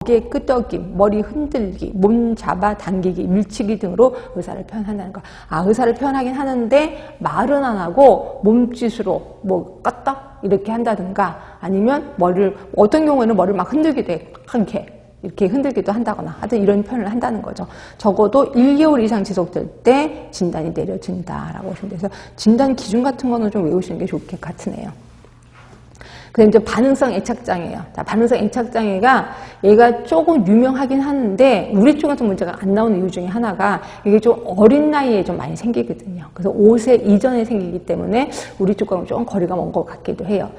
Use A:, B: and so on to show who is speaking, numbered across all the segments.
A: 어깨 끄덕임, 머리 흔들기, 몸 잡아 당기기, 밀치기 등으로 의사를 표현한다는 거. 의사를 표현하긴 하는데 말은 안 하고 몸짓으로 뭐 껐다 이렇게 한다든가, 아니면 머리를, 어떤 경우에는 머리를 막 흔들기도 해. 이렇게 흔들기도 한다거나 하여튼 이런 표현을 한다는 거죠. 적어도 1개월 이상 지속될 때 진단이 내려진다라고 보시면 돼서 진단 기준 같은 거는 좀 외우시는 게 좋을 것 같으네요. 그다음에 이제 반응성 애착장애예요. 자, 반응성 애착장애가 얘가 조금 유명하긴 하는데 우리 쪽에서 문제가 안 나오는 이유 중에 하나가 이게 좀 어린 나이에 좀 많이 생기거든요. 그래서 5세 이전에 생기기 때문에 우리 쪽과는 조금 거리가 먼 것 같기도 해요.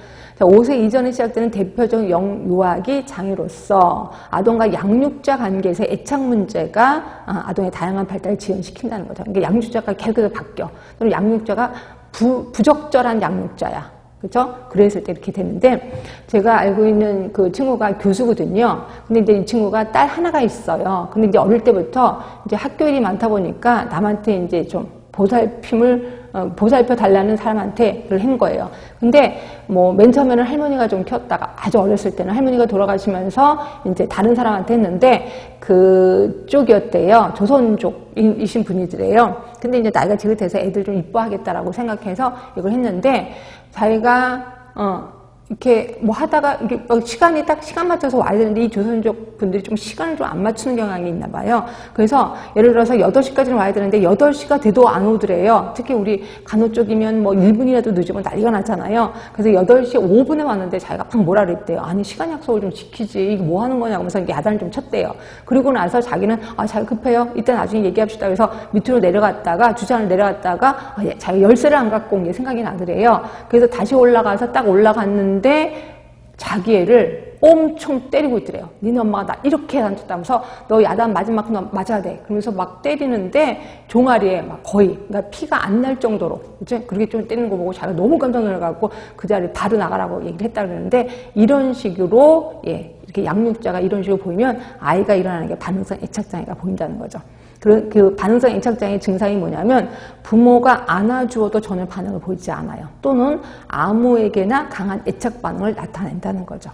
A: 5세 이전에 시작되는 대표적인 영유아기 장애로서 아동과 양육자 관계에서 애착 문제가 아동의 다양한 발달을 지연시킨다는 거죠. 그러니까 양육자가 계속해서 바뀌어. 또는 양육자가 부적절한 양육자야. 그렇죠? 그랬을 때 이렇게 되는데, 제가 알고 있는 그 친구가 교수거든요. 근데 이제 이 친구가 딸 하나가 있어요. 근데 이제 어릴 때부터 이제 학교 일이 많다 보니까 남한테 이제 좀 보살펴 달라는 사람한테 그걸 한 거예요. 근데 뭐 맨 처음에는 할머니가 좀 키웠다가 아주 어렸을 때는 할머니가 돌아가시면서 이제 다른 사람한테 했는데 그쪽이었대요. 조선족이신 분이더래요. 근데 이제 나이가 지긋해서 애들 좀 이뻐하겠다라고 생각해서 이걸 했는데 자기가 이렇게 뭐 하다가 이게 시간이 딱 시간 맞춰서 와야 되는데 이 조선족 분들이 좀 시간을 좀 안 맞추는 경향이 있나 봐요. 그래서 예를 들어서 8시까지는 와야 되는데 8시가 돼도 안 오더래요. 특히 우리 간호 쪽이면 뭐 1분이라도 늦으면 난리가 나잖아요. 그래서 8시 5분에 왔는데 자기가 막 뭐라 그랬대요. 아니 시간 약속을 좀 지키지. 이게 뭐 하는 거냐고 하면서 야단을 좀 쳤대요. 그리고 나서 자기는 자기 급해요. 이따 나중에 얘기합시다. 그래서 밑으로 내려갔다가 주차를 내려갔다가 자기 열쇠를 안 갖고 온 게 생각이 나더래요. 그래서 다시 올라가서 딱 올라갔는데 자기 애를 엄청 때리고 있더래요. 니네 엄마가 나 이렇게 야단 쳤다면서 너 야단 마지막 너 맞아야 돼. 그러면서 막 때리는데 종아리에 막 거의 그러니까 피가 안 날 정도로 그치? 그렇게 좀 때리는 거 보고 자기가 너무 깜짝 놀라갖고 그 자리에 바로 나가라고 얘기를 했다 그러는데 이런 식으로 이렇게 양육자가 이런 식으로 보이면 아이가 일어나는 게 반응성 애착장애가 보인다는 거죠. 그 반응성 애착장애 증상이 뭐냐면 부모가 안아주어도 전혀 반응을 보이지 않아요. 또는 아무에게나 강한 애착 반응을 나타낸다는 거죠.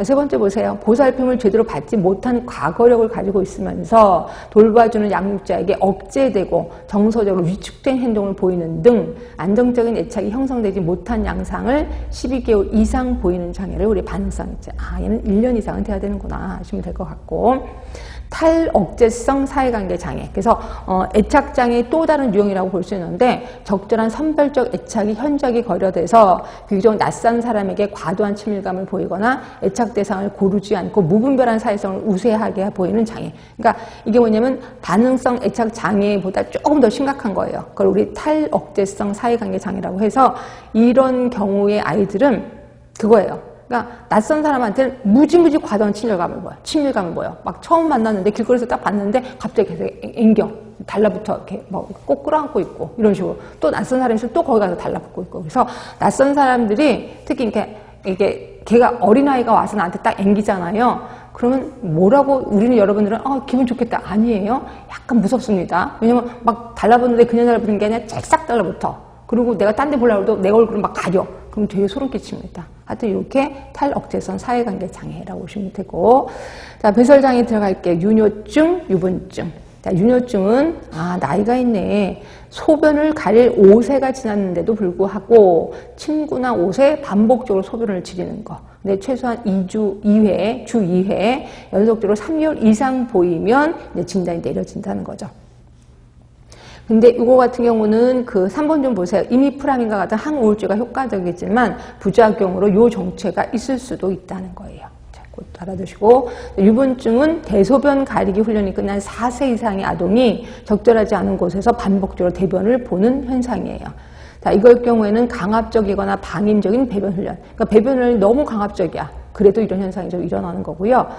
A: 세 번째 보세요. 보살핌을 제대로 받지 못한 과거력을 가지고 있으면서 돌봐주는 양육자에게 억제되고 정서적으로 위축된 행동을 보이는 등 안정적인 애착이 형성되지 못한 양상을 12개월 이상 보이는 장애를 우리 반응성 애착. 얘는 1년 이상은 돼야 되는구나 하시면 될 것 같고, 탈억제성 사회관계 장애. 그래서 애착장애의 또 다른 유형이라고 볼 수 있는데 적절한 선별적 애착이 현저하게 거려돼서 비교적 낯선 사람에게 과도한 친밀감을 보이거나 애착 대상을 고르지 않고 무분별한 사회성을 우세하게 보이는 장애. 그러니까 이게 뭐냐면 반응성 애착 장애보다 조금 더 심각한 거예요. 그걸 우리 탈억제성 사회관계 장애라고 해서 이런 경우의 아이들은 그거예요. 그러니까 낯선 사람한테는 무지무지 과도한 친밀감을 보여. 막 처음 만났는데 길거리에서 딱 봤는데 갑자기 계속 앵겨. 달라붙어 이렇게 막 꼭 끌어안고 있고 이런 식으로. 또 낯선 사람이 있으면 또 거기 가서 달라붙고 있고. 그래서 낯선 사람들이 특히 이게 걔가 어린아이가 와서 나한테 딱 앵기잖아요. 그러면 뭐라고 우리는 여러분들은 기분 좋겠다. 아니에요. 약간 무섭습니다. 왜냐면 막 달라붙는데 그냥 달라붙는 게 아니라 쫙싹 달라붙어. 그리고 내가 딴 데 보려고 해도 내 얼굴을 막 가려. 그럼 되게 소름 끼칩니다. 하여튼 이렇게 탈억제성 사회관계 장애라고 보시면 되고, 자, 배설장애 들어갈게요. 유뇨증, 유분증. 자, 유뇨증은 나이가 있네. 소변을 가릴 5세가 지났는데도 불구하고 친구나 옷에 반복적으로 소변을 지르는 거. 근데 최소한 2주 2회, 주 2회 연속적으로 3개월 이상 보이면 이제 진단이 내려진다는 거죠. 근데 이거 같은 경우는 그 3번 좀 보세요. 이미프라민과 같은 항우울제가 효과적이지만 부작용으로 이 정체가 있을 수도 있다는 거예요. 자, 곧 알아두시고, 유분증은 대소변 가리기 훈련이 끝난 4세 이상의 아동이 적절하지 않은 곳에서 반복적으로 대변을 보는 현상이에요. 자, 이걸 경우에는 강압적이거나 방임적인 배변 훈련. 그러니까 배변을 너무 강압적이야. 그래도 이런 현상이 좀 일어나는 거고요.